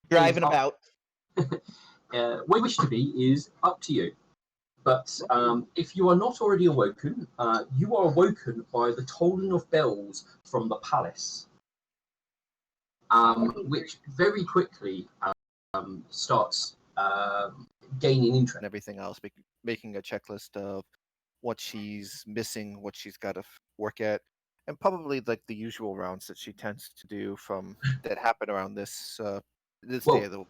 driving about. Where you wish to be is up to you. But if you are not already awoken, you are awoken by the tolling of bells from the palace, which very quickly starts gaining interest. And everything else, making a checklist of what she's missing, what she's got to work at, and probably like the usual rounds that she tends to do from that happen around this day of the week.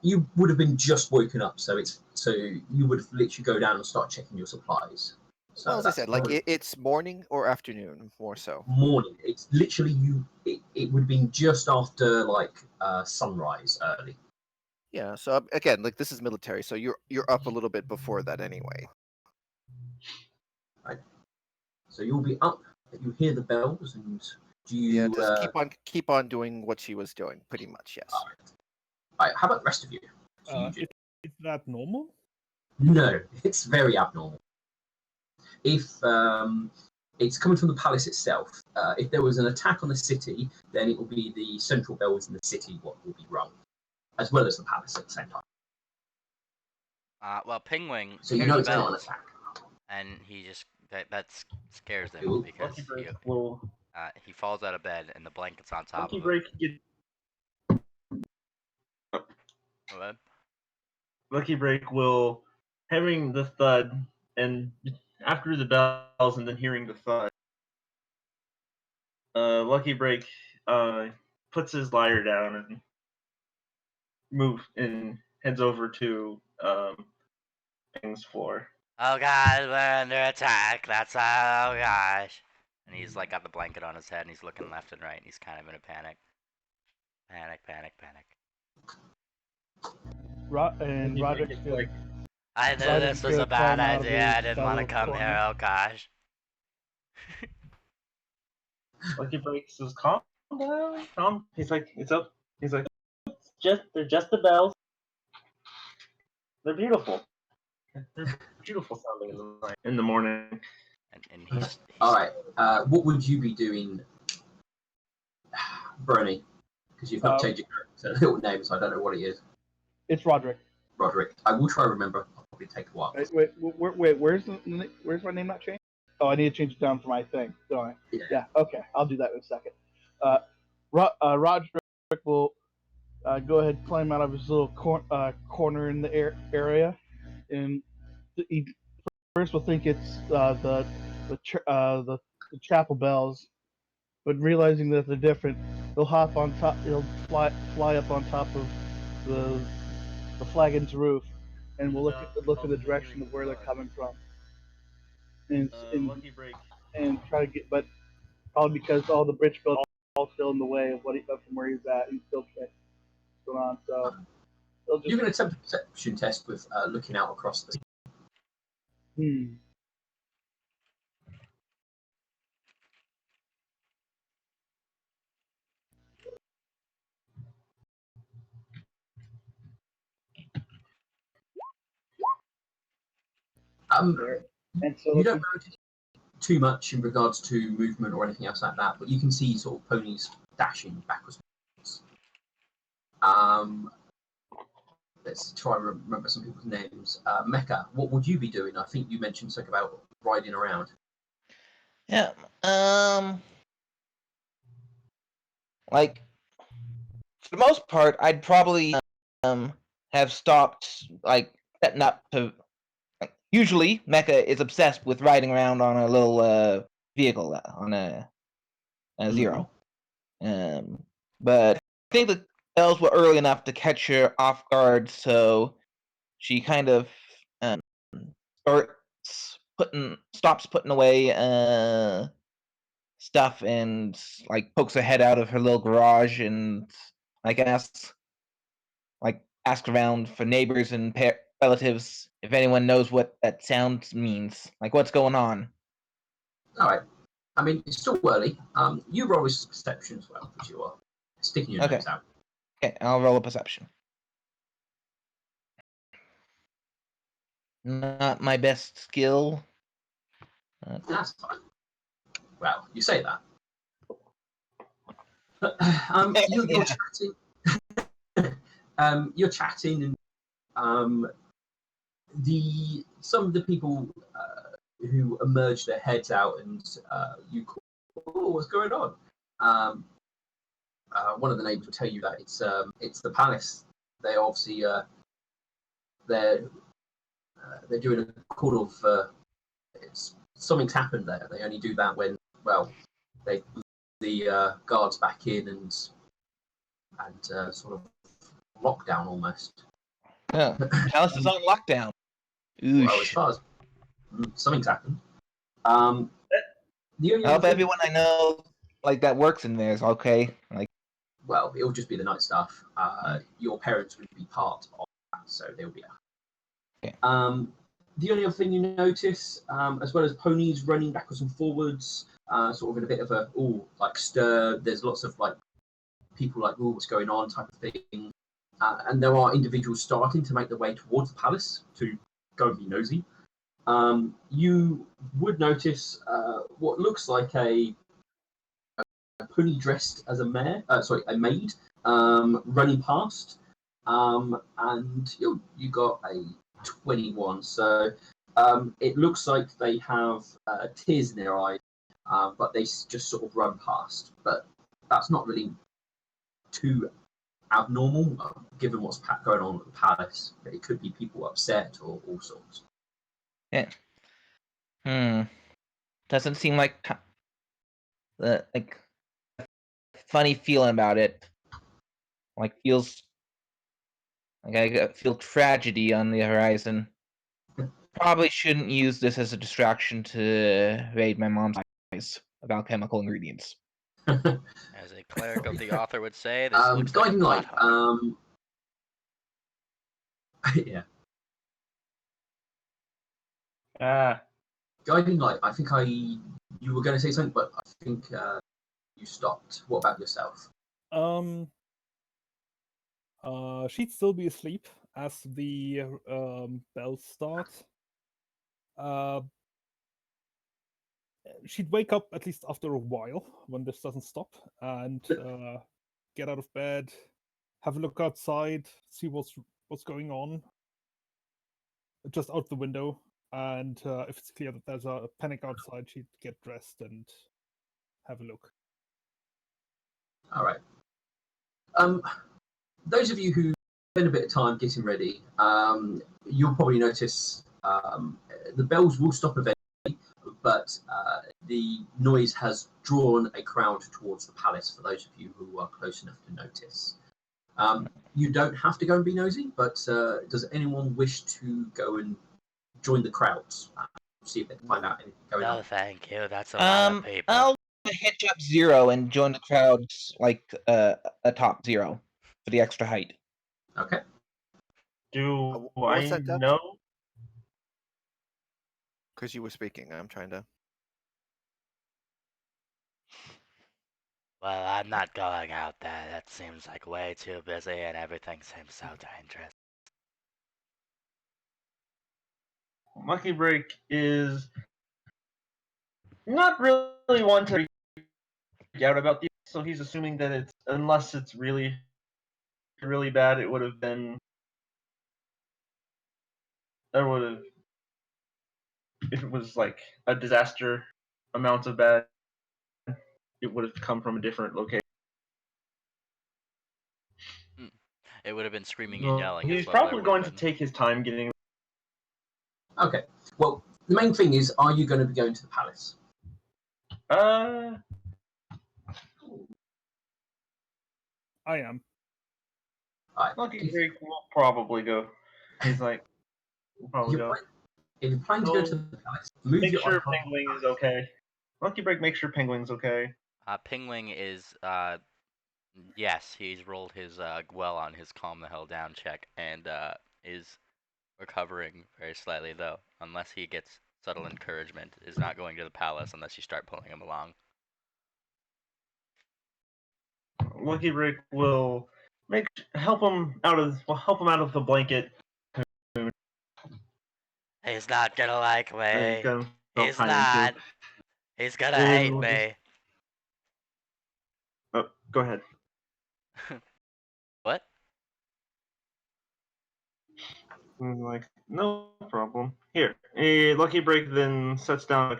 You would have been just woken up, so you would literally go down and start checking your supplies. So well, as I said, like it's morning or afternoon, more so. Morning. It's literally it would have been just after like sunrise early. Yeah. So again, like this is military, so you're up a little bit before that anyway. Right. So you'll be up. You hear the bells, and do you? Yeah, just keep on doing what she was doing, pretty much. Yes. All right. How about the rest of you? Is that normal? No, it's very abnormal. If it's coming from the palace itself, if there was an attack on the city, then it will be the central bells in the city what will be rung, as well as the palace at the same time. Well, Penguin. So you know it's not an attack. And he just that scares him because he falls out of bed and the blanket's on top of him. Lucky Break will, hearing the thud, and after the bells and then hearing the thud, Lucky Break puts his lyre down and heads over to Ping's floor. Oh god, we're under attack. That's oh gosh. And he's like got the blanket on his head and he's looking left and right and he's kind of in a panic. Panic. Roderick's like, I knew this was a bad idea. I didn't want to come here. Oh gosh. Lucky Break says, "Calm down, calm." He's like, "It's up." He's like, "They're just the bells. They're beautiful. They're beautiful sounding in the morning." And he's all right. What would you be doing, Bernie? Because you've not changed your little name, so I don't know what it is. It's Roderick. Roderick. I will try to remember. It'll probably take a while. Wait. Where's my name not changed? Oh, I need to change it down for my thing, don't I? Yeah. Okay, I'll do that in a second. Roderick will go ahead and climb out of his little corner in the area, and he first will think it's the chapel bells, but realizing that they're different, he'll hop on top. He'll fly up on top of the flagon's roof, and we'll look in the direction of where they're coming from, and try to get. But probably because all the bridge bells are all still in the way of from where he's at, he still can't go on. So you can attempt a perception test with looking out across the. And so you don't notice too much in regards to movement or anything else like that, but you can see sort of ponies dashing backwards. Let's try and remember some people's names. Mecca, what would you be doing? I think you mentioned something about riding around. Yeah. Like, for the most part, I'd probably have stopped, like, setting up to. Usually, Mecha is obsessed with riding around on a little vehicle, on a Zero. But I think the bells were early enough to catch her off guard, so she kind of stops putting away stuff and like pokes her head out of her little garage and asks around for neighbors and relatives if anyone knows what that sound means. Like, what's going on? All right. I mean, it's still early. You roll his perception as well, because you are sticking your nose out. Okay, I'll roll a perception. Not my best skill. That's fine. Well, you say that. You're chatting. you're chatting, and some of the people who emerge their heads out, and you call, "Oh, what's going on?" One of the neighbors will tell you that it's the palace. They obviously they're doing a call of something's happened there. They only do that when they the guards back in and sort of lockdown almost. Yeah. Palace is on lockdown. Well, as Oosh. far as something's happened. The only I hope other thing- everyone I know like that works in there is okay. Like, well, it'll just be the night staff. Your parents would be part of that, so they'll be out. Okay. The only other thing you notice, as well as ponies running backwards and forwards, sort of in a bit of a stir. There's lots of people what's going on type of thing, and there are individuals starting to make their way towards the palace to go and be nosy. You would notice what looks like a pony dressed as a maid, running past, and you got a 21. So it looks like they have tears in their eyes, but they just sort of run past. But that's not really too abnormal, given what's going on at the palace. It could be people upset or all sorts. Yeah. Doesn't seem like funny feeling about it. Like feels like I feel tragedy on the horizon. Probably shouldn't use this as a distraction to raid my mom's eyes about chemical ingredients. As a cleric of the author would say, this looks like a Guiding light. plot hole. Yeah. Guiding light. I think you were going to say something, but I think you stopped. What about yourself? She'd still be asleep as the bells start. She'd wake up at least after a while when this doesn't stop, and get out of bed, have a look outside, see what's going on, just out the window, and if it's clear that there's a panic outside, she'd get dressed and have a look. All right. Those of you who spend a bit of time getting ready, you'll probably notice the bells will stop eventually, but the noise has drawn a crowd towards the palace for those of you who are close enough to notice. You don't have to go and be nosy, but does anyone wish to go and join the crowds? See if they can find out anything going No, on. thank you. That's a lot of people. I'll hitch up 0 and join the crowds atop 0 for the extra height. Okay. Do what's I that, Dutch? know? Because you were speaking, I'm trying to. Well, I'm not going out there. That seems like way too busy and everything seems so dangerous. Lucky Break is not really one to freak out about these, so he's assuming that unless it's really, really bad, it would have been. If it was like a disaster amount of bad, it would have come from a different location. It would have been screaming and yelling. He's is what there probably would going have to been. take his time getting. Okay. Well, the main thing is, are you going to be going to the palace? I am. Right. Lucky Break will probably go. He's like, we'll probably go. If you're planning to go to the palace, move Make your sure icon. Penguin is okay. Lucky Break, make sure Penguin's okay. Pingwing is, yes, he's rolled his well on his calm the hell down check and is recovering very slightly though, unless he gets subtle encouragement, is not going to the palace unless you start pulling him along. Lucky Break will help him out of the blanket. He's not gonna like me. Gonna He's tie him not. to. He's gonna hate We'll me. Oh, go ahead. What? He's like, no problem. Here, a Lucky Break then sets down a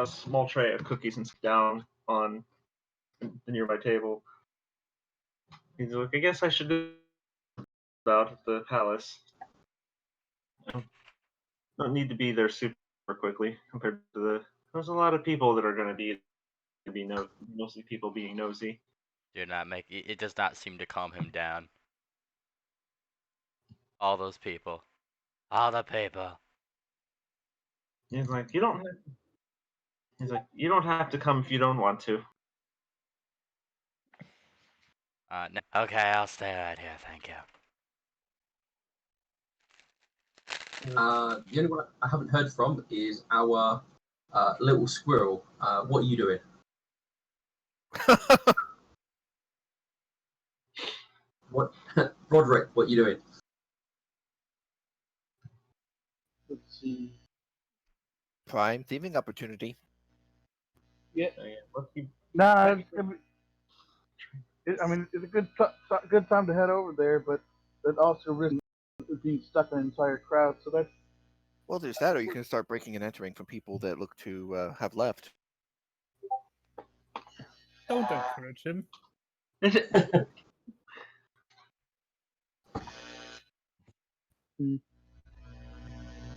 small tray of cookies, and sits down on the nearby table. He's like, I guess I should do out at the palace. Don't need to be there super quickly compared to There's a lot of people that are going to be mostly people being nosy. It does not seem to calm him down. All those people. All the people. He's like, you don't have to come if you don't want to. No. Okay, I'll stay right here. Thank you. The only one I haven't heard from is our little squirrel. What are you doing? What, Roderick? What are you doing? Let's see. Prime thieving opportunity. Nah, I mean, it's a good time to head over there, but it also risks being stuck in an entire crowd. So that's Well, there's that, or you can start breaking and entering from people that look to have left. Don't encourage him.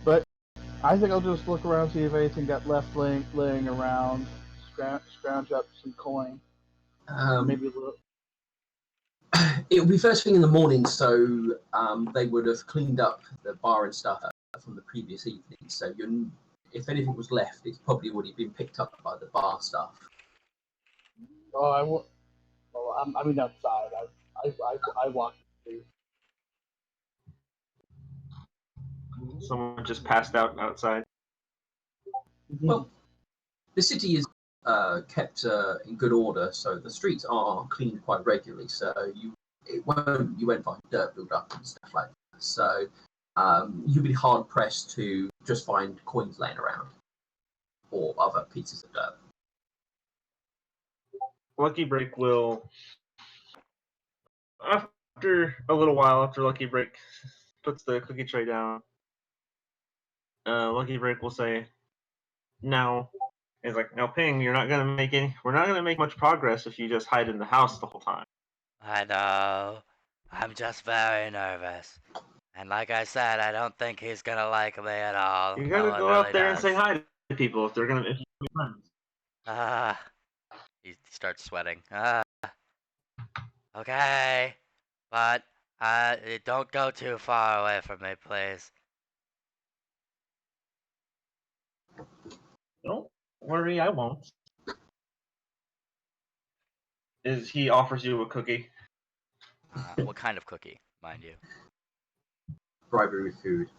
But I think I'll just look around, see if anything got left laying around, scrounge up some coin, maybe a little. It will be first thing in the morning, so they would have cleaned up the bar and stuff from the previous evening. So if anything was left, it's probably already been picked up by the bar staff. Oh, I mean outside. I walk through. Someone just passed out outside. Well, the city is kept in good order, so the streets are cleaned quite regularly. So you won't find dirt build up and stuff like that. So you'd be hard pressed to just find coins laying around or other pieces of dirt. Lucky Break will, after a little while, after Lucky Break puts the cookie tray down, Lucky Break will say, "Now," he's like, "Now, Ping, we're not gonna make much progress if you just hide in the house the whole time." I know. I'm just very nervous. And like I said, I don't think he's gonna like me at all. You No gotta one go really out there and does. say hi to people if you're gonna be friends. He starts sweating. Okay. But, don't go too far away from me, please. Don't worry, I won't. He offers you a cookie. What kind of cookie, mind you? Bribery with food.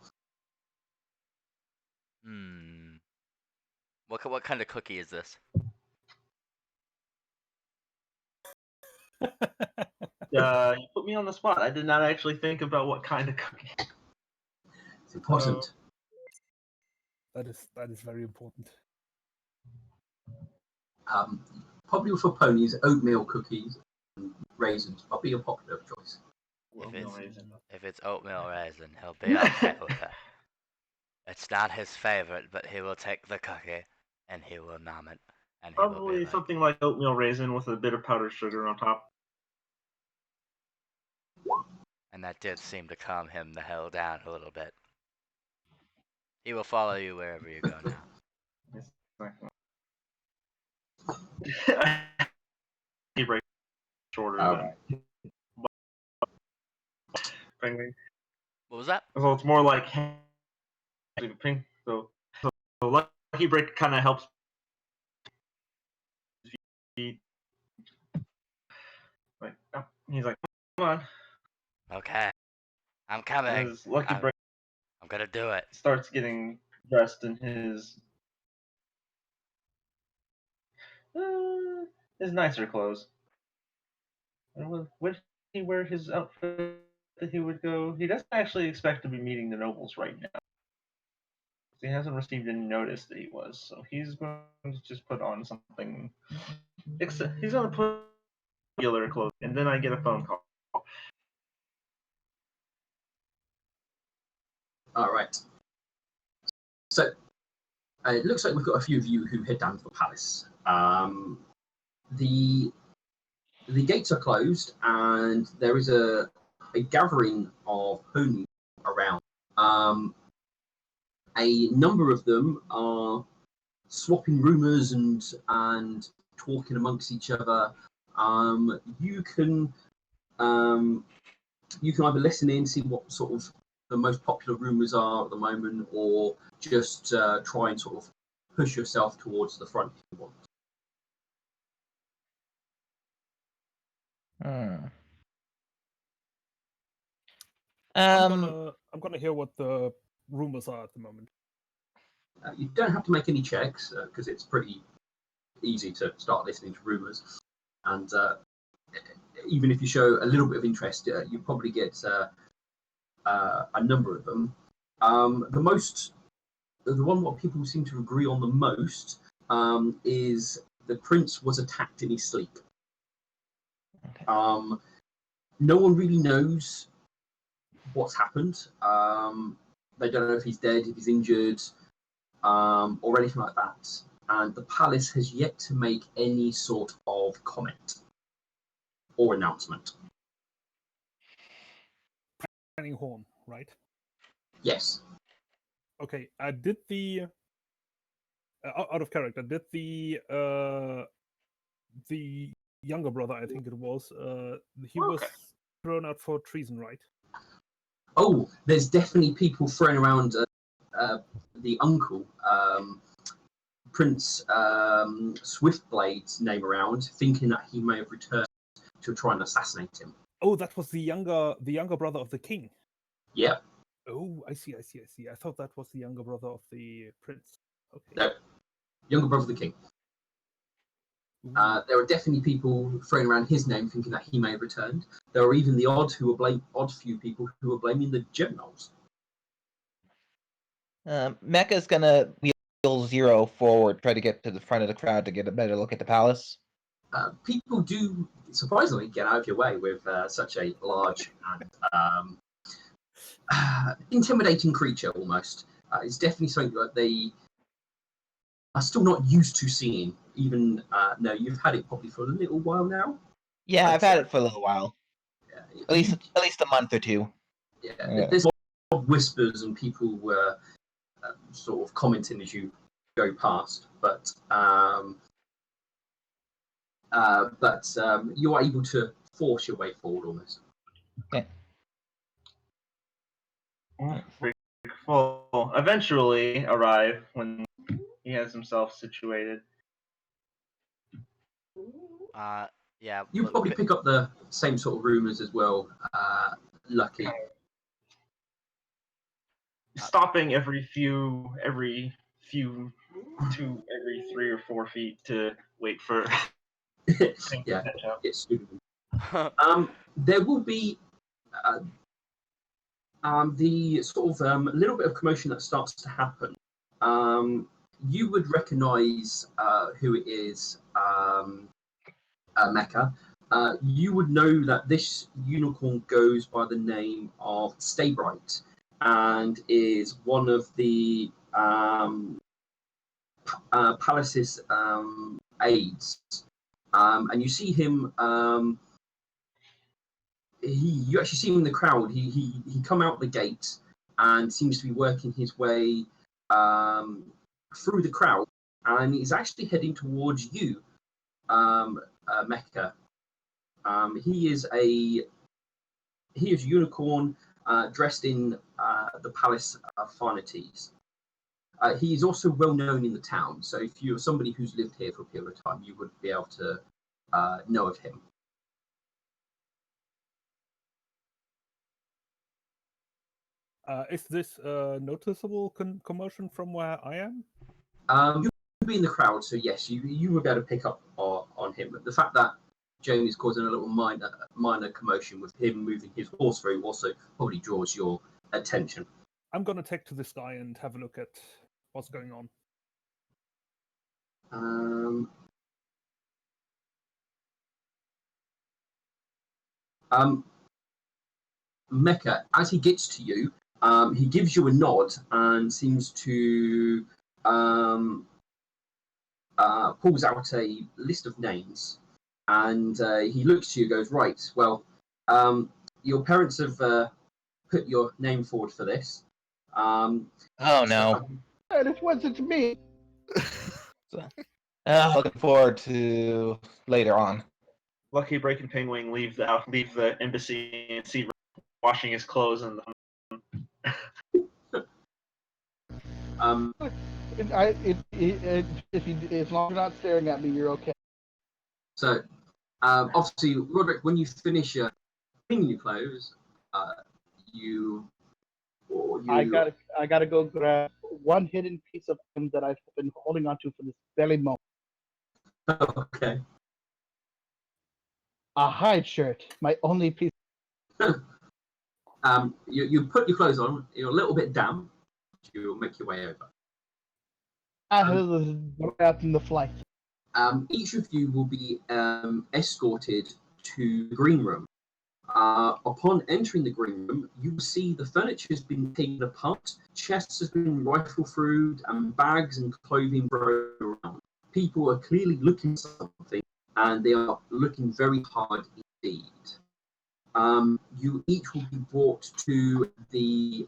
What kind of cookie is this? You put me on the spot. I did not actually think about what kind of cookie. It's important. That is very important. Probably for ponies, oatmeal cookies and raisins. Probably a popular choice. If it's oatmeal raisin, he'll be okay with it. It's not his favorite, but he will take the cookie and he will nom it. And he will Probably be like, something like oatmeal raisin with a bit of powdered sugar on top. and that did seem to calm him the hell down a little bit. He will follow you wherever you go now. He breaks shorter Okay. than What was that? So it's more like ping. So Lucky Break kind of helps. Like he's like, come on. Okay. I'm coming. As Lucky Break I'm gonna do it. starts getting dressed in his nicer clothes. Would he wear his outfit that he would go? He doesn't actually expect to be meeting the nobles right now. He hasn't received any notice that he was, so he's going to just put on something. He's going to put regular clothes, and then I get a phone call. All right. So it looks like we've got a few of you who head down to the palace. The gates are closed, and there is a gathering of ponies around. A number of them are swapping rumors and talking amongst each other. You can either listen in, see what sort of the most popular rumors are at the moment, or just try and sort of push yourself towards the front if you want. I'm gonna hear what the rumors are at the moment. You don't have to make any checks because it's pretty easy to start listening to rumors, and even if you show a little bit of interest, you probably get a number of them. The one what people seem to agree on the most is the prince was attacked in his sleep. Okay. No one really knows what's happened. They don't know if he's dead, if he's injured, or anything like that. And the palace has yet to make any sort of comment or announcement. Fanning Horn, right? Yes. Okay. Did the out of character? Did the younger brother, I think it was, he was thrown out for treason, right? Oh, there's definitely people throwing around the uncle, Prince Swiftblade's name around, thinking that he may have returned to try and assassinate him. Oh, that was the younger brother of the king. Yeah. Oh, I see. I thought that was the younger brother of the prince. Okay. No. Younger brother of the king. There are definitely people throwing around his name, thinking that he may have returned. There are even the odd few people who are blaming the Geminols. Mecha's gonna wheel Zero forward, try to get to the front of the crowd to get a better look at the palace. People do surprisingly get out of your way with such a large and intimidating creature. Almost, it's definitely something that they are still not used to seeing. Even no, you've had it probably for a little while now. Yeah, I've had it for a little while. At least a month or two. Yeah. There's a lot of whispers and people were sort of commenting as you go past, but you are able to force your way forward almost. Okay. Will eventually arrive when he has himself situated. Yeah. You probably pick up the same sort of rumors as well. Lucky. Stopping every 3 or 4 feet to wait for things Yeah, to catch up. it's suitable. There will be the sort of little bit of commotion that starts to happen. You would recognise who it is, Mecha. You would know that this unicorn goes by the name of Staybright and is one of the palace's aides. And you see him. You actually see him in the crowd. He come out the gate and seems to be working his way through the crowd, and he's actually heading towards you, Mecha. He is a unicorn dressed in the palace finities. He is also well known in the town, so if you're somebody who's lived here for a period of time, you would be able to know of him. Is this a noticeable commotion from where I am? You'll be in the crowd, so yes, you would be able to pick up on him. But the fact that Jamie's causing a little minor commotion with him moving his horse through also probably draws your attention. I'm gonna take to this guy and have a look at what's going on. Mecha, as he gets to you, He gives you a nod and seems to pulls out a list of names, and he looks to you and goes, right, well, your parents have put your name forward for this. Oh no. And it wasn't me. Looking forward to later on. Lucky Break and Penguin leave the embassy and see Ray washing his clothes and If you, as long as you're not staring at me, you're okay. So, obviously, Roderick, when you finish cleaning your clothes, I gotta go grab one hidden piece of him that I've been holding onto for this very moment. Okay. A hide shirt, my only piece. You put your clothes on. You're a little bit damp. You'll make your way over. Out in the flight. Each of you will be escorted to the green room. Upon entering the green room, you will see the furniture has been taken apart, chests have been rifled through, and bags and clothing thrown around. People are clearly looking for something, and they are looking very hard indeed. You each will be brought to the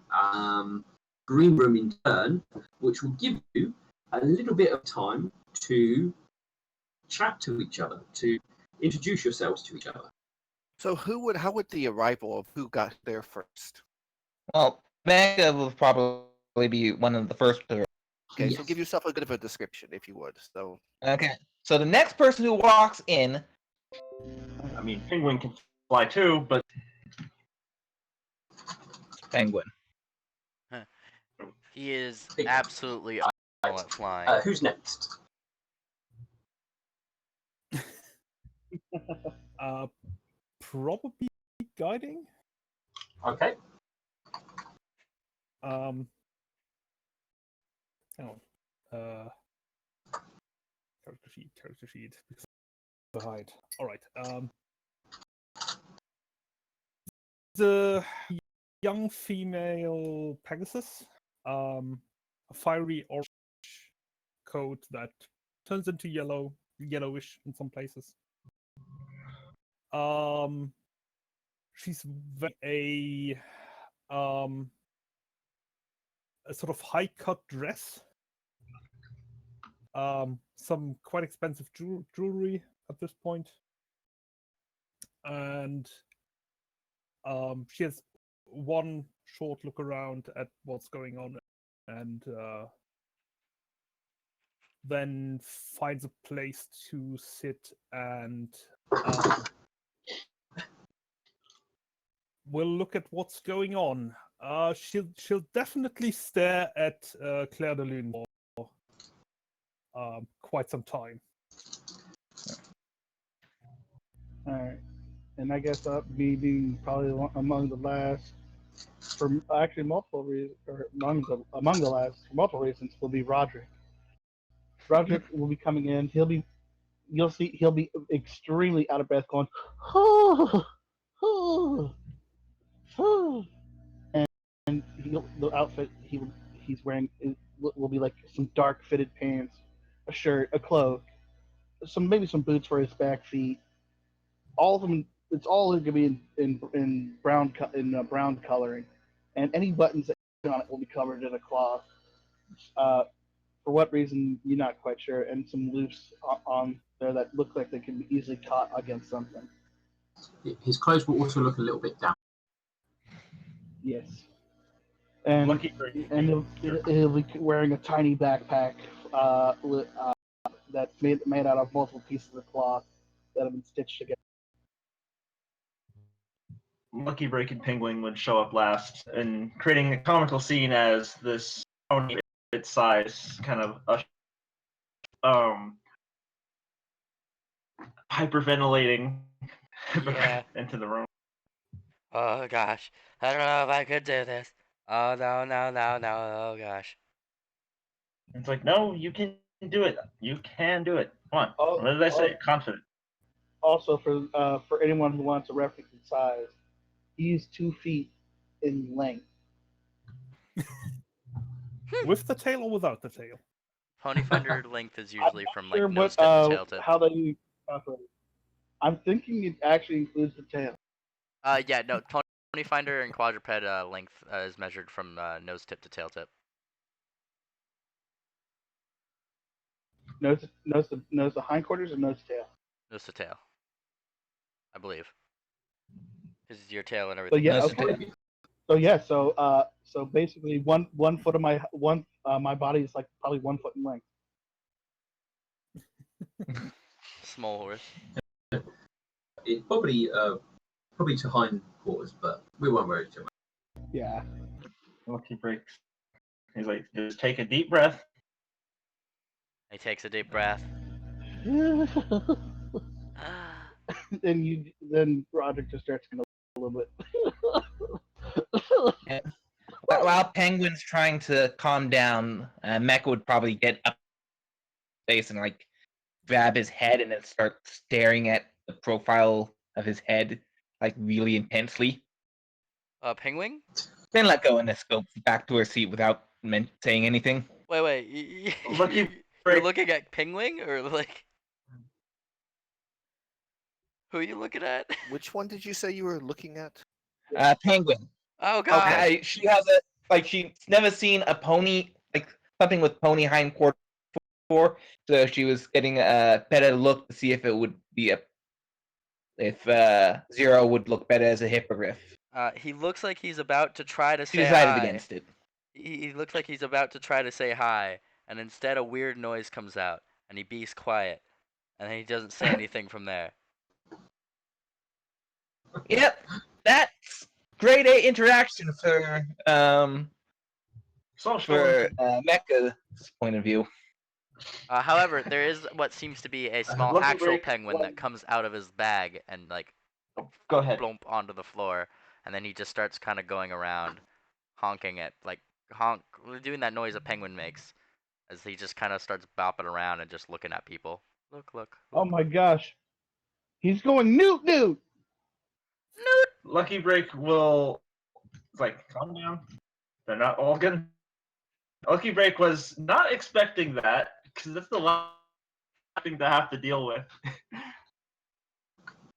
green room in turn, which will give you a little bit of time to chat to each other, to introduce yourselves to each other. So how would the arrival of who got there first? Well, Mega will probably be one of the first to. Okay, Yes. so give yourself a bit of a description, if you would. So Okay. So the next person who walks in. I mean, Penguin can fly too, but Penguin. He is Big- absolutely awful at flying. Who's next? Probably guiding. Okay. Hang on. Character sheet. Because of the hide. All right. The young female Pegasus. A fiery orange coat that turns into yellowish in some places. She's a sort of high cut dress. Some quite expensive jewelry at this point. And she has one short look around at what's going on and then finds a place to sit and we'll look at what's going on. She'll definitely stare at Claire de Lune for quite some time. All right, and I guess me being probably among the last, for actually multiple reasons, or among the last for multiple reasons, will be Roderick. Roderick will be coming in. You'll see, he'll be extremely out of breath, going, oh, oh, oh. And the outfit he's wearing will be like some dark fitted pants, a shirt, a cloak, maybe some boots for his back feet. All of them, it's all going to be in brown coloring, and any buttons that on it will be covered in a cloth. For what reason, you're not quite sure, and some loose on there that look like they can be easily caught against something. His clothes will also look a little bit damp. Yes. And Lucky he'll be wearing a tiny backpack that's made out of multiple pieces of cloth that have been stitched together. Lucky Break and Penguin would show up last, and creating a comical scene as this its size kind of hyperventilating Yeah. into the room. Oh gosh, I don't know if I could do this. Oh no, oh gosh. It's like, no, you can do it. You can do it. Come on. Oh, What did I say? Confident. Also, for anyone who wants a reference in size, he's 2 feet in length. With the tail or without the tail? Pony finder length is usually I'm from not sure like nose tip to tail tip. how they operate. I'm thinking it actually includes the tail. Yeah, no, pony finder and quadruped length is measured from nose tip to tail tip. Nose the hindquarters or nose to tail. Nose to tail, I believe. Because your tail and So everything. yeah, Nose to okay. tail. So yeah, so basically one foot of my body is like probably 1 foot in length. Small horse. It probably to hindquarters, but we won't worry too much. Yeah. Lucky breaks. He's like, just take a deep breath. He takes a deep breath. then Roderick just starts going a little bit. While Penguin's trying to calm down, Mecha would probably get up face and like grab his head and then start staring at the profile of his head like really intensely. Penguin? Then let go and then go back to her seat without saying anything. Wait. Lucky You're break. looking at Penguin or like? Who are you looking at? Which one did you say you were looking at? Penguin. Oh god. She has she's never seen a pony, like something with pony hindquarters before, so she was getting a better look to see if it would be if Zero would look better as a hippogriff. He looks like he's about to try to She say decided hi. against it. He looks like he's about to try to say hi, and instead a weird noise comes out, and he bees quiet, and then he doesn't say anything from there. Yep, that's grade A interaction for Mecha's point of view. However, there is what seems to be a small Lucky actual break. penguin that comes out of his bag and like Go ahead. plump onto the floor, and then he just starts kind of going around, honking it, like doing that noise a penguin makes, as he just kind of starts bopping around and just looking at people. Look. Oh my gosh. He's going newt. Lucky break will like calm down. They're not all gonna. Lucky break was not expecting that because that's the last thing to have to deal with.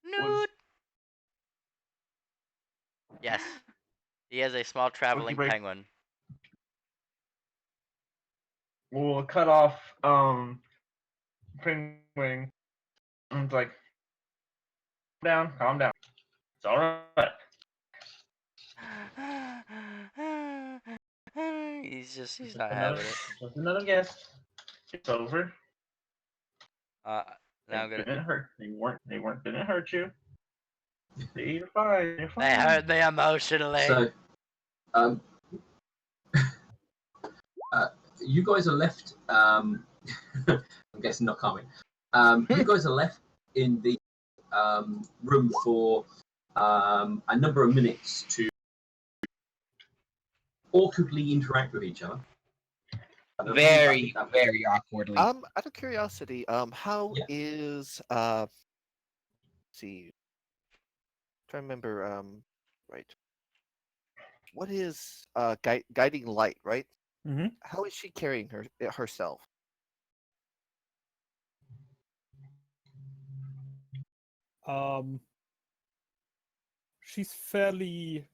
Newt. Yes, he has a small traveling break. penguin. We'll cut off penguin. And it's like calm down. It's alright. He's not having it. Just another guess. It's over. Now I'm They gonna. didn't hurt. They weren't gonna hurt you. You're fine. You're fine. They hurt me emotionally. So, you guys are left. I'm guessing not coming. You guys are left in the room for a number of minutes to awkwardly interact with each other. Very awkwardly. Out of curiosity, how Yeah. is let's see, trying to remember, right? What is guiding light, right? Mm-hmm. How is she carrying herself? She's fairly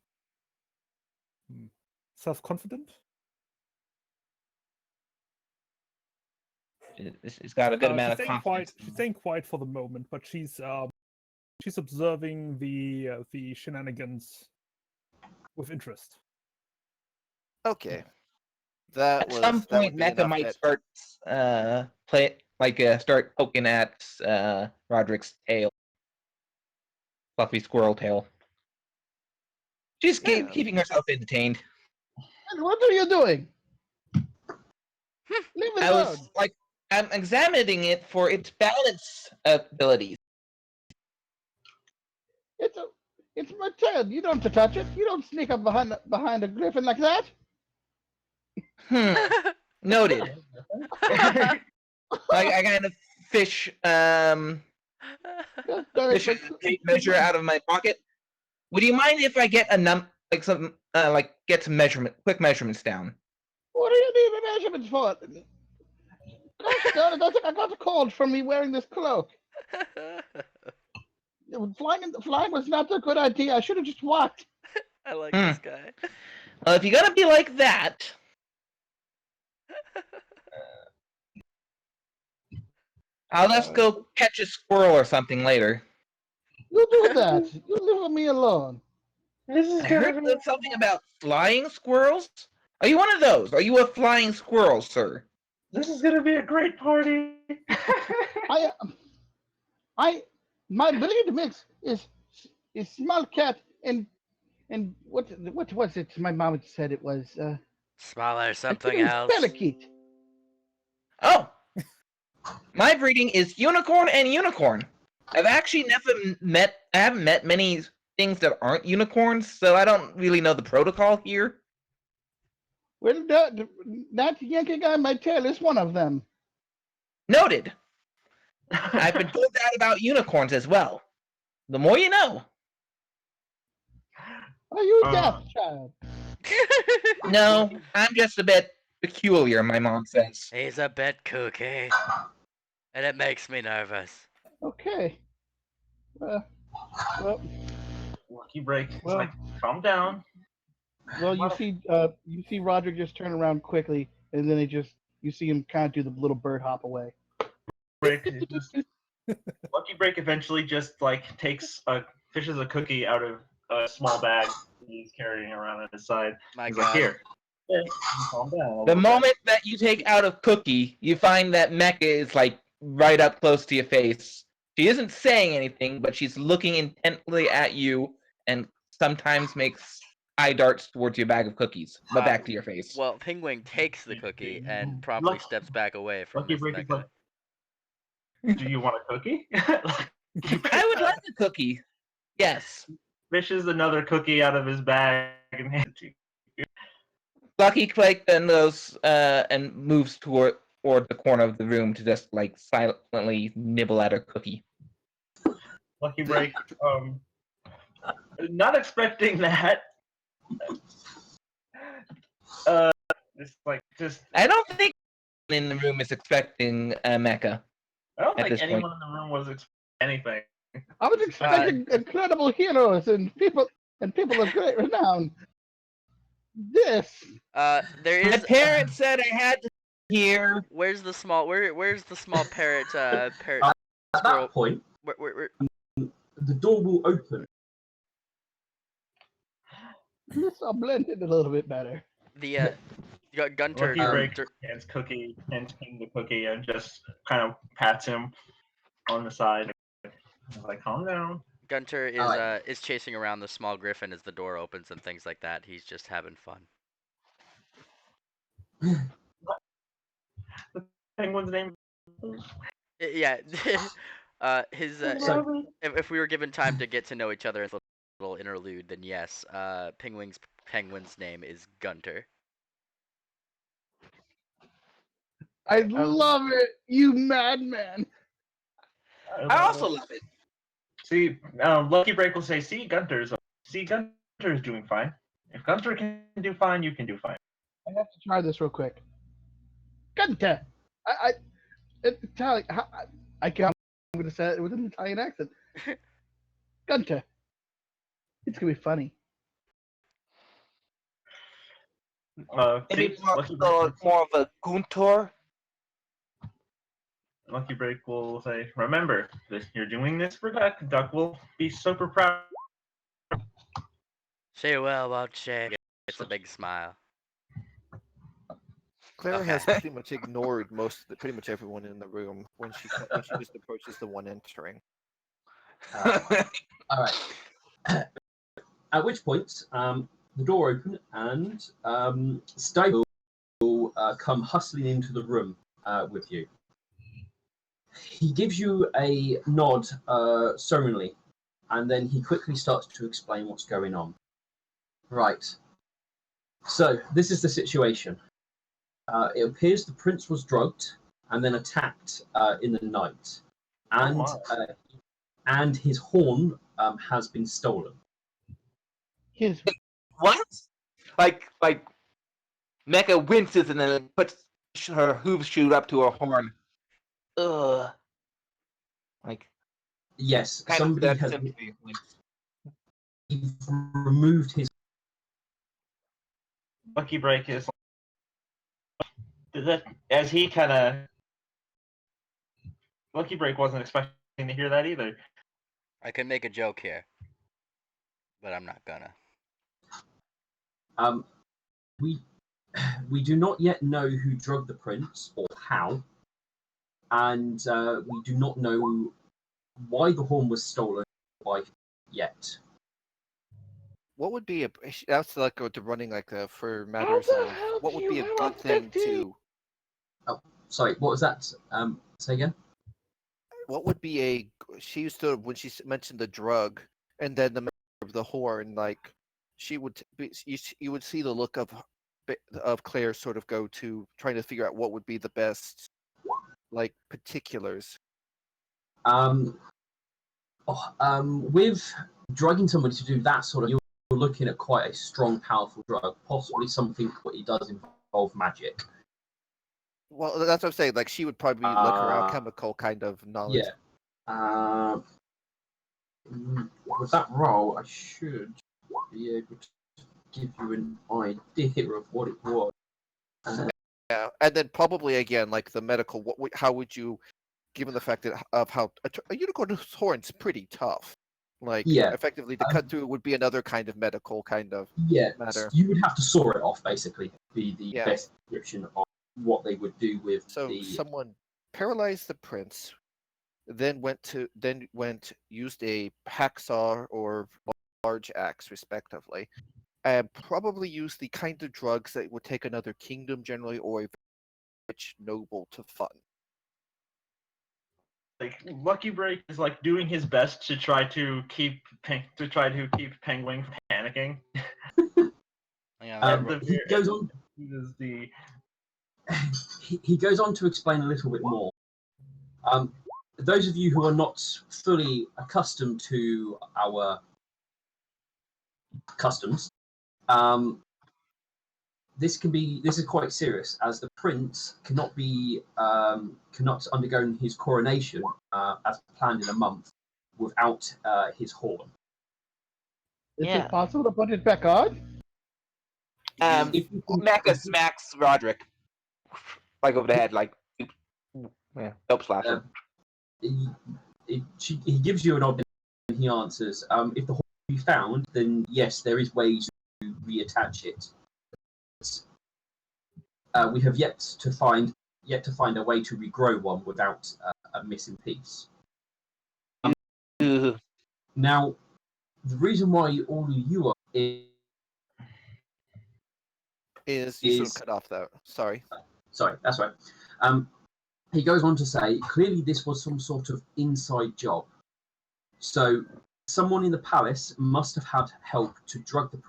self-confident. It's got a good amount of confidence. She's staying quiet for the moment, but she's observing the shenanigans with interest. Okay, that At was some that would point, be Mecha enough might that- start poking at Roderick's tail, fluffy squirrel tail. She's Yeah. keeping herself entertained. And what are you doing? Leave it alone. I'm examining it for its balance abilities. It's my tail. You don't have to touch it. You don't sneak up behind a griffin like that. Noted. I kind of fish Sorry, fish a tape measure out of my pocket. Would you mind if I get some get some quick measurements down. What do you need the measurements for? Gosh darn it, I think I got a cold from me wearing this cloak. Flying was not a good idea. I should have just walked. I like this guy. Well, if you're gonna be like that, let's go catch a squirrel or something later. You do that. You leave me alone. This is I gonna heard be something about flying squirrels. Are you one of those? Are you a flying squirrel, sir? a great party. My bleed mix is small cat and what was it? My mom said it was Smaller I something think it was else. parakeet. Oh, my breeding is unicorn and unicorn. I've actually I haven't met many things that aren't unicorns, so I don't really know the protocol here. Well, that Yankee guy in my tail is one of them. Noted. I've been told that about unicorns as well. The more you know. Are you deaf, child? No, I'm just a bit peculiar, my mom says. He's a bit kooky. And it makes me nervous. Okay. Well, Lucky Break. It's Well- like, calm down. you see Roger just turn around quickly, and then you see him kind of do the little bird hop away. Break is just Lucky Break eventually just like fishes a cookie out of a small bag he's carrying around at his side. My He's God. like, here. Okay, calm down. a The little bit." moment that you take out of Cookie, you find that Mecha is like right up close to your face. She isn't saying anything, but she's looking intently at you and sometimes makes eye darts towards your bag of cookies, but back to your face. Well, Penguin takes the cookie and promptly Lucky- steps back away from Lucky Miss Break is Mecha. like, do you want a cookie? I would like a cookie. Yes. Fishes another cookie out of his bag and hands it to you. Lucky Quake then goes and moves toward the corner of the room to just like silently nibble at her cookie. Lucky Break, not expecting that. Just I don't think in the room is expecting Mecha. I don't At think this anyone point. in the room was expecting anything. I was expecting incredible heroes and people of great renown. This There My is. parents said I had to hear. Where's the small? Where's the small parrot? Parrot. At Squirrel. that point, Where? the door will open. this all blended a little bit better. The Gunter. Lucky Break Dur- hands King the cookie and just kind of pats him on the side. He's like, calm down. Gunter is Alright. is chasing around the small griffin as the door opens and things like that. He's just having fun. Penguin's name. Yeah. His if we were given time to get to know each other as a little interlude, then yes. Penguin's name is Gunter. I love it, you madman. I also love it. See, Lucky Break will say, Gunter is doing fine. If Gunter can do fine, you can do fine. I have to try this real quick. Gunter. Italian. I'm going to say it with an Italian accent. Gunter. It's going to be funny. Maybe See, more of a Guntor. Lucky Break will say, remember, you're doing this for Duck. Duck will be super proud. She will, won't she? It's a big smile. Claire Okay. has pretty much ignored pretty much everyone in the room when she just approaches the one entering. All right. At which point, the door opened and Steve will come hustling into the room with you. He gives you a nod ceremonially, and then he quickly starts to explain what's going on. Right. So, this is the situation. It appears the prince was drugged and then attacked in the night. And, and his horn has been stolen. His What? like Mecha winces and then puts her hoof shoot up to her horn. Ugh. Like Yes, kind somebody of that has sympathy. Like, removed his. Lucky Break is that as he kind of Lucky Break wasn't expecting to hear that either. I can make a joke here, but I'm not gonna. We do not yet know who drugged the prince or how, and we do not know why the horn was stolen by yet. What would be a that's like to running like for How matters the of hell what do would you be a have good a thing 50? to Sorry, what was that? Say again. what would be a she used to when she mentioned the drug and then the of the horn like she would be, you would see the look of Claire sort of go to trying to figure out what would be the best like particulars. With drugging somebody to do that sort of, you're looking at quite a strong, powerful drug, possibly something what it does involve magic. Well, that's what I'm saying. Like she would probably be like her alchemical kind of knowledge. Yeah. With that role, I should be able to give you an idea of what it was. Yeah, and then probably again like the medical. How would you, given the fact that of how a unicorn's horn's pretty tough, like Yeah. effectively to cut through would be another kind of medical kind of matter. You would have to saw it off, basically. Be the Yeah. best description of what they would do with So the. someone paralyzed the prince, then used a hacksaw or large axe, respectively, and probably used the kind of drugs that would take another kingdom generally or a rich noble to fund. Like Lucky Break is like doing his best to try to keep Penguin from panicking. Yeah, He goes on. Is the He goes on to explain a little bit more. Those of you who are not fully accustomed to our customs, this is quite serious, as the prince cannot undergo his coronation as planned in a month without his horn. Is Yeah. it possible to put it back on? Mecha smacks Roderick like over the head, like help slash him. He gives you an odd and he answers, if the horn be found, then yes, there is ways to reattach it. We have yet to find a way to regrow one without a missing piece. Now, the reason why all of you are Is you sort of cut off that. Sorry. Sorry, that's right. He goes on to say, clearly this was some sort of inside job. So someone in the palace must have had help to drug the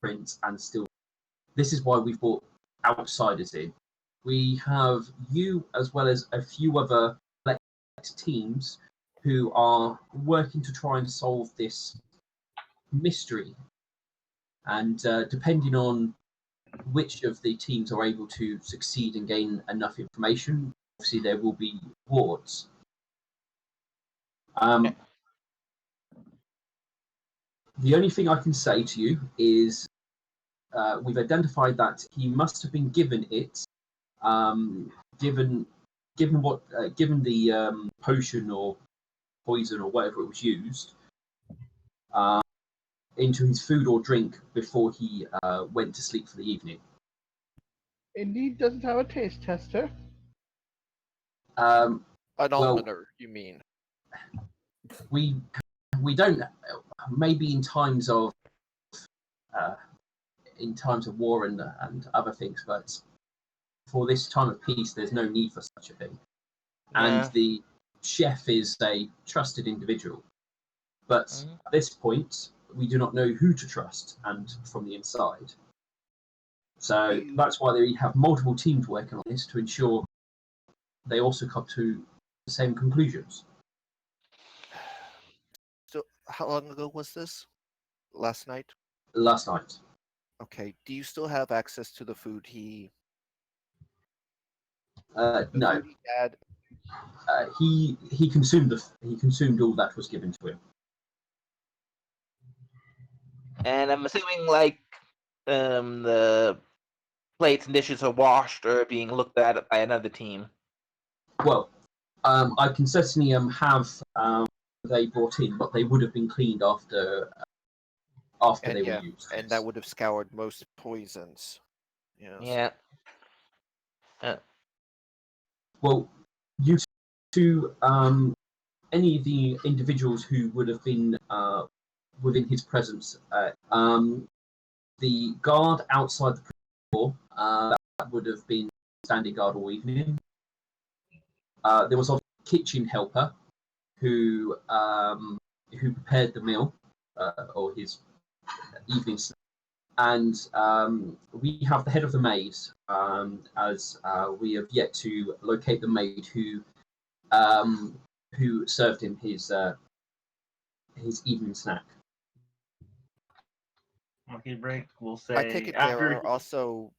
prince and still. This is why we've brought outsiders in. We have you as well as a few other teams who are working to try and solve this mystery. And depending on which of the teams are able to succeed and gain enough information, obviously there will be rewards. The only thing I can say to you is we've identified that he must have been given it, given the potion or poison or whatever it was used, into his food or drink before he went to sleep for the evening. Indeed doesn't have a taste tester. An almoner, you mean? We don't. Maybe in times of war and other things, but for this time of peace, there's no need for such a thing. And the chef is a trusted individual, but at this point, we do not know who to trust, and from the inside. So that's why they have multiple teams working on this to ensure they also come to the same conclusions. So how long ago was this? Last night? Last night. Okay. Do you still have access to the food he No, food he had? he consumed all that was given to him. And I'm assuming the plates and dishes are washed or being looked at by another team. Well, I can certainly have they brought in, but they would have been cleaned after And they yeah, were used. and that would have scoured most poisons. Yes. Yeah. Well, you to any of the individuals who would have been within his presence, the guard outside the door that would have been standing guard all evening. There was a kitchen helper who prepared the meal or his evening snack. And we have the head of the maid, as we have yet to locate the maid who served him his evening snack. Lucky Break will say I take it there are also.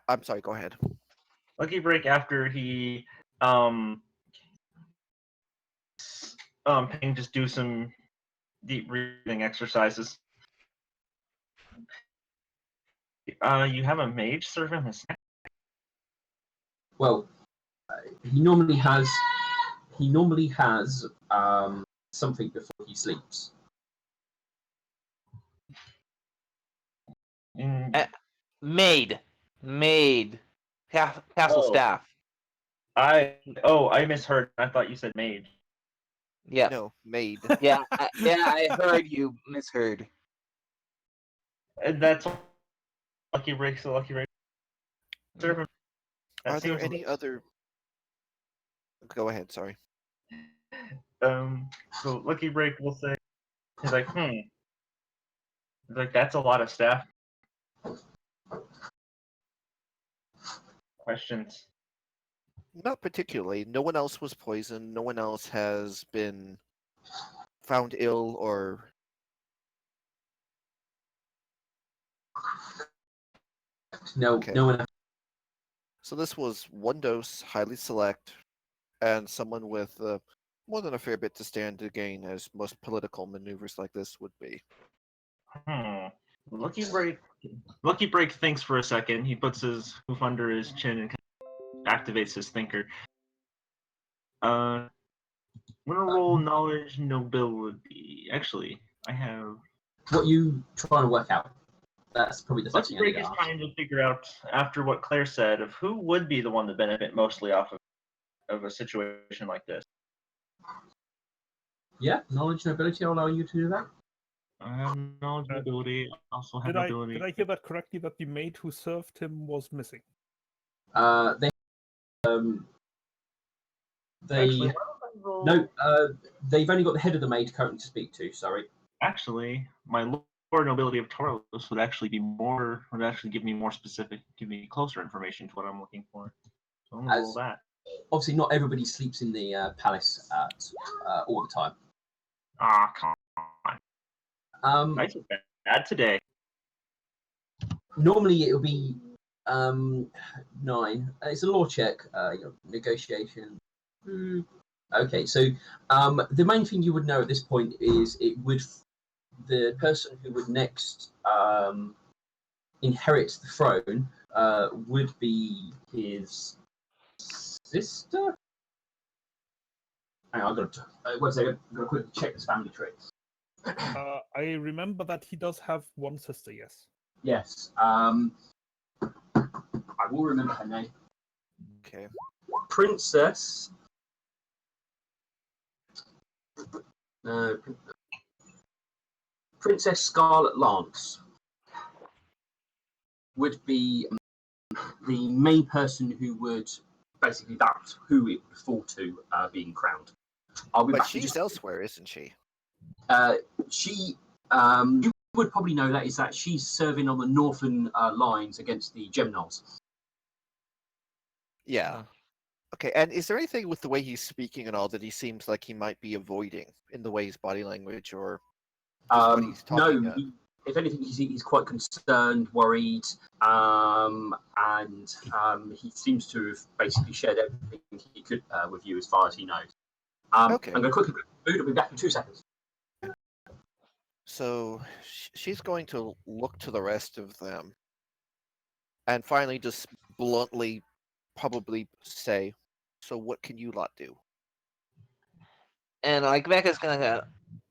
I'm sorry. Go ahead. Lucky Break after he can just do some deep breathing exercises. You have a mage serve him his snack? Well, he normally has something before he sleeps. Maid. Castle Oh. staff. I misheard. I thought you said mage. Yeah. No, maid. Yeah. I heard you misheard. And that's Lucky Break. So Lucky Break serve him. That Are there seems any other? Go ahead. Sorry. So Lucky Break will say, he's like, He's like, that's a lot of staff. Questions? Not particularly. No one else was poisoned. No one else has been found ill or. No, Okay. no one. So this was one dose, highly select, and someone with more than a fair bit to stand to gain, as most political maneuvers like this would be. Lucky Break thinks for a second. He puts his hoof under his chin and activates his thinker. I'm gonna roll knowledge nobility. Actually, I have. What you trying to work out? That's probably the first Lucky thing I need Break to is ask. trying to figure out, after what Claire said, of who would be the one to benefit mostly off of a situation like this. Yeah, knowledge and ability will allow you to do that. I have knowledge and ability. I also have Did ability. I hear that correctly? That the maid who served him was missing. They Actually, why don't I roll- no, they've only got the head of the maid currently to speak to. Sorry. Actually, my lower nobility of Taurus would actually give me more specific, give me closer information to what I'm looking for. So I'm gonna roll that. Obviously, not everybody sleeps in the palace all the time. Ah, come on. Nice and bad today. Normally, it'll be 9. It's a law check. Negotiation. Okay, so the main thing you would know at this point is the person who would next inherit the throne would be his sister. Hang on, I've got to, one second. I'm going to quickly check this family tree. I remember that he does have one sister. Yes. Yes. I will remember her name. Okay. Princess. Princess Scarlet Lance would be the main person who would basically who it would fall to being crowned. But she's elsewhere, isn't she? She, you would probably know that she's serving on the northern lines against the Geminols. Yeah. Okay, and is there anything with the way he's speaking and all that he seems like he might be avoiding in the way his body language or just what he's talking? No, if anything, he's quite concerned, worried, and he seems to have basically shared everything he could with you as far as he knows. Okay. I'm going to quickly boot. I'll be back in 2 seconds. So she's going to look to the rest of them and finally just bluntly probably say, so what can you lot do? And like Becca's gonna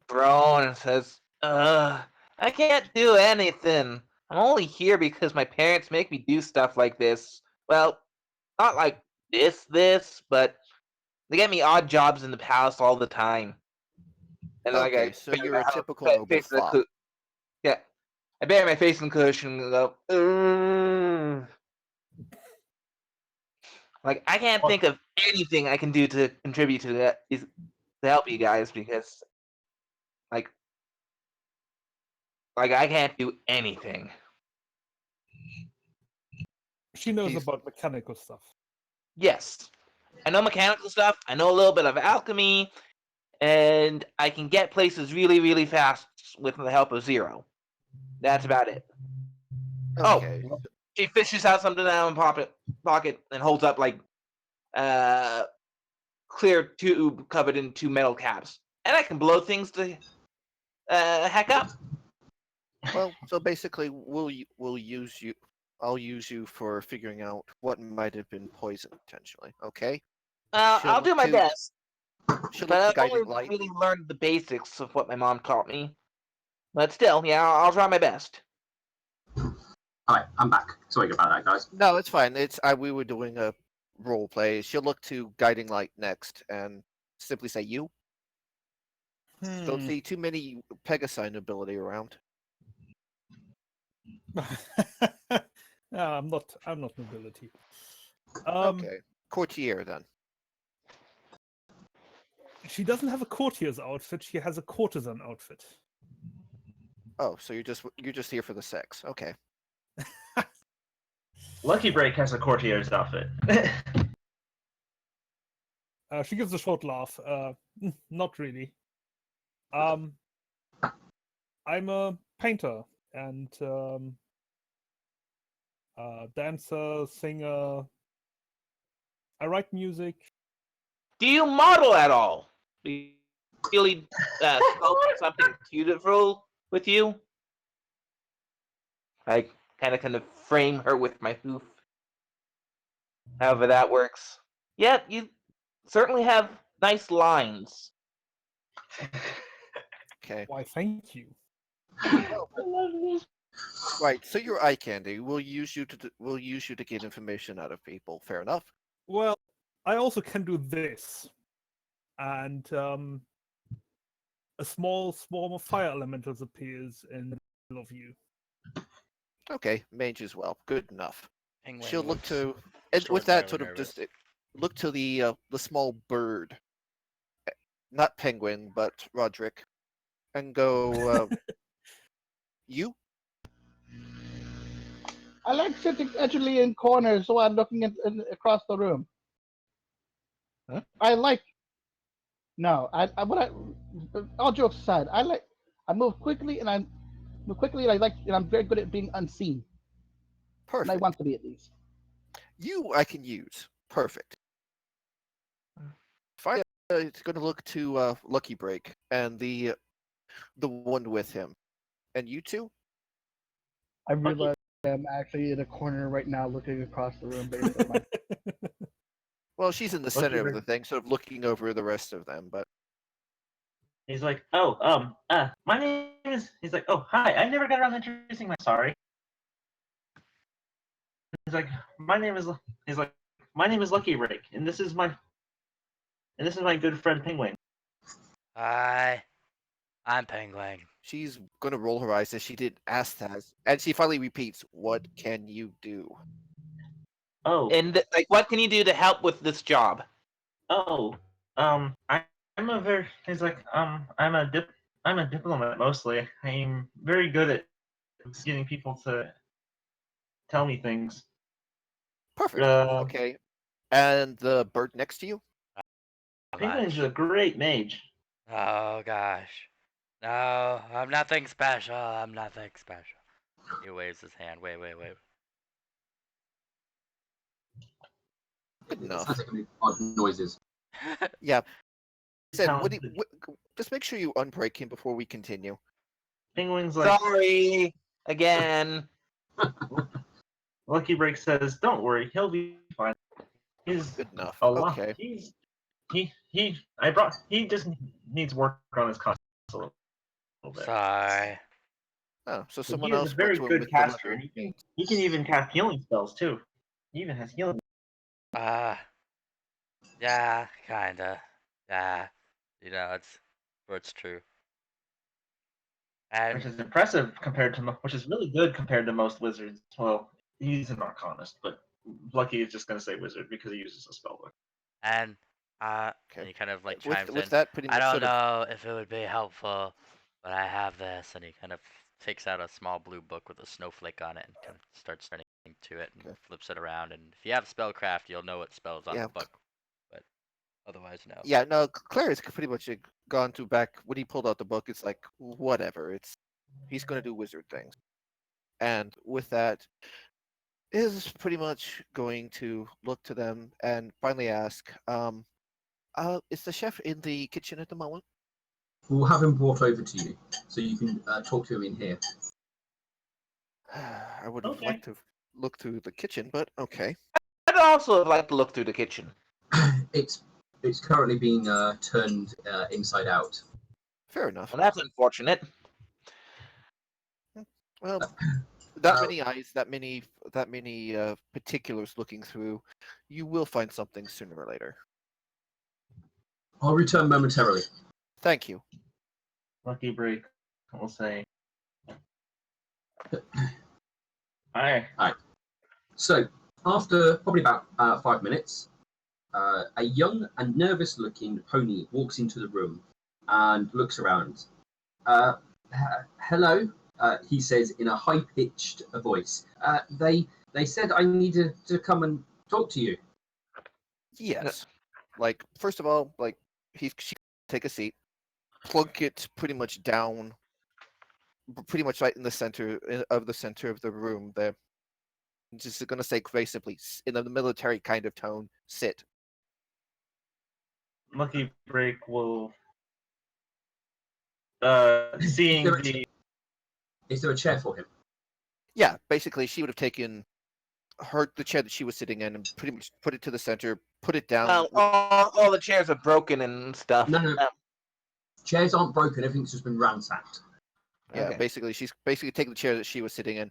groan and says, I can't do anything. I'm only here because my parents make me do stuff like this. Well, not like this, but they get me odd jobs in the palace all the time. And then Okay, I so figure you're a out how to typical put noble face in the fop. yeah. I bury my face in the cushion and go, "Ugh." Like I can't think of anything I can do to contribute to that is to help you guys because like I can't do anything. She knows He's- about mechanical stuff. Yes. I know mechanical stuff, I know a little bit of alchemy, and I can get places really, really fast with the help of Zero. That's about it. Okay. Oh, she fishes out something out of her pocket and holds up like clear tube covered in 2 metal caps. And I can blow things to heck up. Well, so basically, we'll use you. I'll use you for figuring out what might have been poison potentially. Okay. She'll I'll do look my to- best. She'll But look to I've only guiding light. really learned the basics of what my mom taught me. But still, yeah, I'll try my best. All right, I'm back. Sorry about that, guys. No, it's fine. We were doing a role play. She'll look to guiding light next and simply say you. Don't see too many Pegasi nobility around. I'm not nobility. Okay. Courtier then. She doesn't have a courtier's outfit. She has a courtesan outfit. Oh, so you're just here for the sex. Okay. Lucky Break has a courtier's outfit. She gives a short laugh. Not really. I'm a painter and dancer, singer. I write music. Do you model at all? Do you really sculpt something beautiful with you? I kind of frame her with my hoof. However that works. Yeah, you certainly have nice lines. Okay. Why, thank you. Right. So you're eye candy. We'll use you to get information out of people. Fair enough. Well, I also can do this, and a small swarm of fire elementals appears in the middle of you. Okay. Mage as well. Good enough. Penguin She'll look looks to, and with that sort of extraordinarily just look to the small bird, not penguin, but Roderick, and go. You? I like sitting edgily in corners so I'm looking across the room. Huh? I like. No, all jokes aside, I move quickly and I I'm very good at being unseen. Perfect. And I want to be at least. You I can use. Perfect. Fine. It's going to look to Lucky Break and the one with him, and you two. I realize I'm actually in a corner right now looking across the room based on my Well, she's in the Lucky center of Break. the thing, sort of looking over the rest of them. But He's like, my name is. He's like, oh, hi. I never got around to introducing myself. Sorry. He's like, my name is. He's like, my name is Lucky Break, and this is my good friend Penguin. Hi, I'm Penguin. she's going to roll her eyes as she did Asthaz, and she finally repeats, "What can you do?" Oh, And like, what can you do to help with this job? I'm a very. He's like, I'm a diplomat mostly. I'm very good at getting people to tell me things. Perfect. Uh, Okay. And the bird next to you? Penguin's a great mage. Oh gosh. No, I'm nothing special. I'm nothing special. He waves his hand. Wait. Good It enough. sounds like odd noises. Yeah. Said, Talented. just make sure you unbreak him before we continue. Penguin's like, Sorry again. Lucky Break says, "Don't worry, he'll be fine. He's Good enough. a lot. Okay. He just needs work on his concept a little bit. Sorry. Oh, so But someone he is else a very went to him good with caster, the and he can even cast healing spells too. He even has healing, Yeah, kinda. Yeah. It's true. which And is impressive compared to, which is really good compared to most wizards. Well, he's an arcanist, but Lucky is just gonna say wizard because he uses a spell book. and Okay. he kind of like chimes with in. that pretty much I don't sort of know if it would be helpful, but I have this, and he kind of takes out a small blue book with a snowflake on it and kind of starts turning to it and Okay. flips it around. And if you have spellcraft, you'll know what spells on Yeah. the book, but otherwise, no. Yeah, no, Claire has pretty much gone to back when he pulled out the book. It's like whatever. He's going to do wizard things, and with that, is pretty much going to look to them and finally ask, is the chef in the kitchen at the moment? We'll have him brought over to you, so you can talk to him in here. I would have Okay. liked to look through the kitchen, but okay. I'd also like to look through the kitchen. It's currently being turned inside out. Fair enough. Well, that's unfortunate. Well, that many eyes, that many particulars looking through, you will find something sooner or later. I'll return momentarily. Thank you. Lucky Break will say, "Hi." So, after probably about 5 minutes, a young and nervous-looking pony walks into the room and looks around. Hello, he says in a high-pitched voice. They said I needed to come and talk to you. Yes. Like, first of all, like she take a seat, plunk it pretty much down, pretty much right in the center of the room there. Just gonna say very simply, in a military kind of tone, sit. Lucky Break will, seeing Is there a the Is there a chair for him? Yeah, basically, she would have taken the chair that she was sitting in and pretty much put it to the center, put it down. Well, all the chairs are broken and stuff. No. Chairs aren't broken. Everything's just been ransacked. Yeah, Okay. basically, she's basically taking the chair that she was sitting in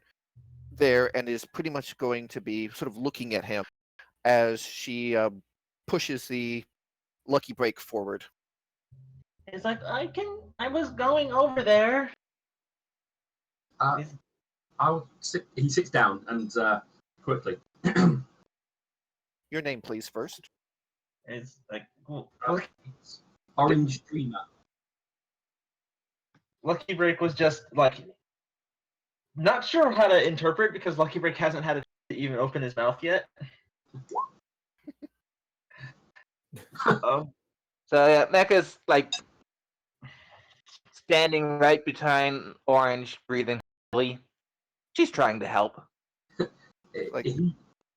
there and is pretty much going to be sort of looking at him as she pushes the Lucky Break forward. He's like, I was going over there. He sits down and quickly. Your name, please, first. It's like, Orange Dreamer. Lucky Break was just like, not sure how to interpret because Lucky Break hasn't had to even open his mouth yet. So yeah, Mecha's like standing right behind Orange, breathing heavily. She's trying to help. Like-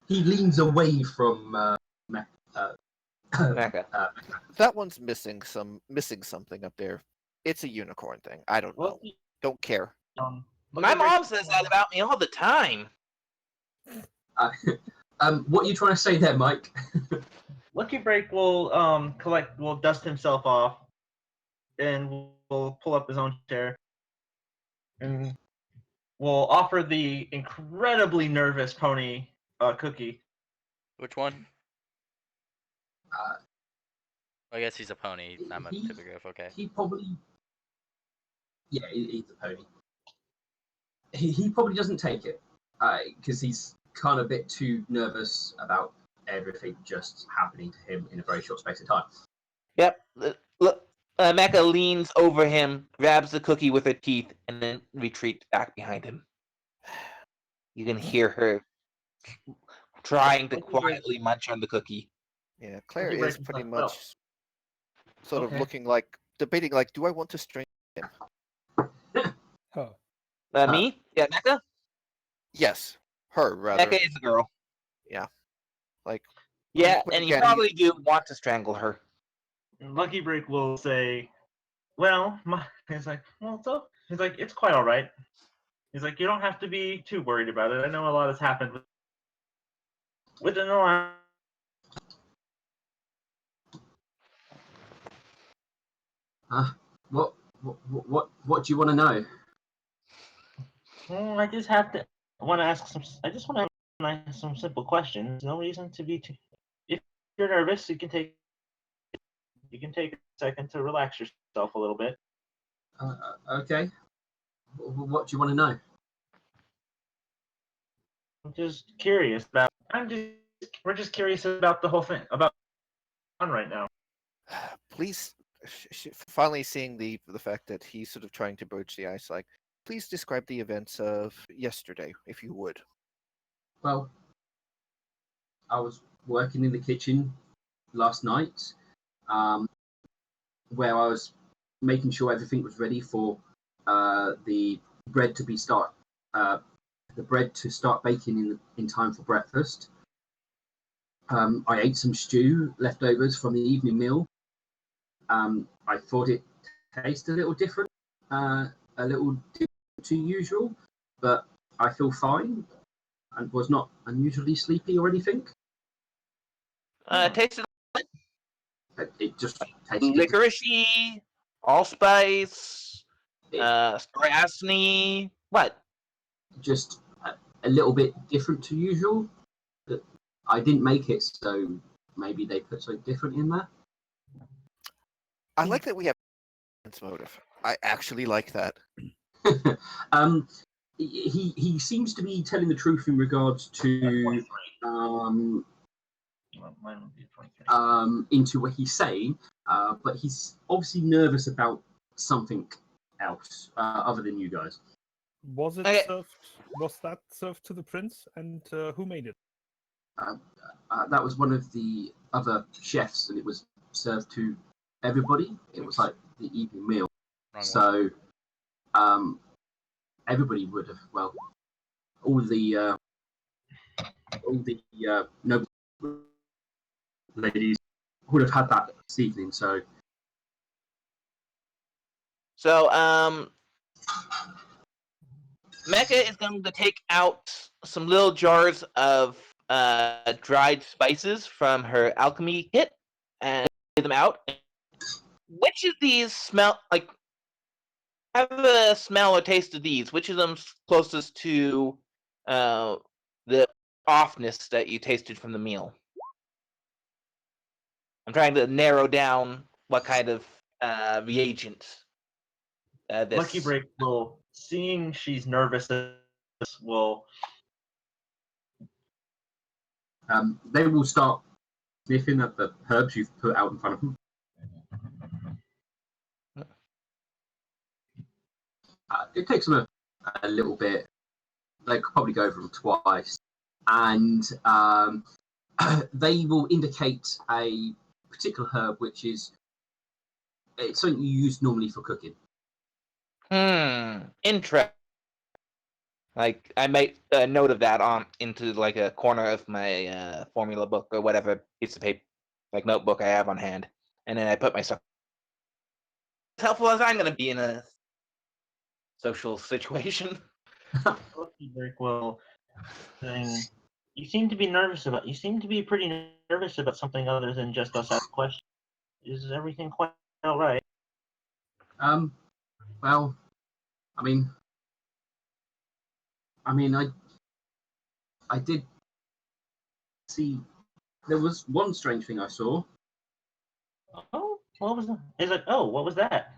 He leans away from Mecha. That one's missing something up there. It's a unicorn thing. I don't know. Lucky, Don't care. Lucky My Break- mom says that about me all the time. what are you trying to say there, Mike? Lucky Break will will dust himself off, and will pull up his own chair, and will offer the incredibly nervous pony cookie. Which one? Uh, I guess he's a pony. I'm a he- typograph. Okay. He probably, yeah, he's a pony. He probably doesn't take it because he's kind of a bit too nervous about everything just happening to him in a very short space of time. Yep. Look, Mecha leans over him, grabs the cookie with her teeth, and then retreats back behind him. You can hear her trying to quietly munch on the cookie. Yeah, Claire Lucky is Break is pretty like, well, much sort of okay. looking like debating, like, do I want to string him? Huh. Me? Yeah, Mecca? Yes, her rather. Mecca is the girl. Like, Yeah, but and you again, probably do want to strangle her. Lucky Break will say, "Well, he's like, he's like, it's quite all right. He's like, you don't have to be too worried about it. I know a lot has happened within the last." What do you want to know? I just want to ask some simple questions. No reason to be too. If you're nervous, you can take a second to relax yourself a little bit. Okay. What do you want to know? I'm just curious about. We're just curious about the whole thing about on right now. please, finally seeing the fact that he's sort of trying to bridge the ice, like, please describe the events of yesterday, if you would. Well, I was working in the kitchen last night, where I was making sure everything was ready for the bread to start baking in time for breakfast. I ate some stew leftovers from the evening meal. I thought it tasted a little different, to usual, but I feel fine and was not unusually sleepy or anything. Tasted It just tasted licoricey, allspice, It- strasny. What? just a little bit different to usual. I didn't make it, so maybe they put something different in there. I like that we have motive. I actually like that. He seems to be telling the truth in regards to Mine would be 23. into what he's saying, but he's obviously nervous about something else other than you guys. Was it Okay. served? Was that served to the prince? And who made it? That was one of the other chefs, and it was served to everybody. It was like the evening meal. Wrong one. So, everybody would have. Well, all the noble ladies would have had that this evening. So, Mecca is going to take out some little jars of dried spices from her alchemy kit and lay them out. Which of these smell like? Have a smell or taste of these. Which of them's closest to the offness that you tasted from the meal? I'm trying to narrow down what kind of reagent this. Lucky Break will, seeing she's nervous, will. they will start sniffing at the herbs you've put out in front of them. It takes them a little bit. They could probably go over them twice, and they will indicate a particular herb, which is it's something you use normally for cooking. Interesting. Like I make a note of that on into like a corner of my formula book or whatever piece of paper, like notebook I have on hand, and then I put my stuff. As helpful as I'm going to be in a social situation. Lucky Break will. Saying, you seem to be pretty nervous about something other than just us asking questions. Is everything quite all right? Well, I mean, I did see there was one strange thing I saw. Oh, what was that? He's like, oh, what was that?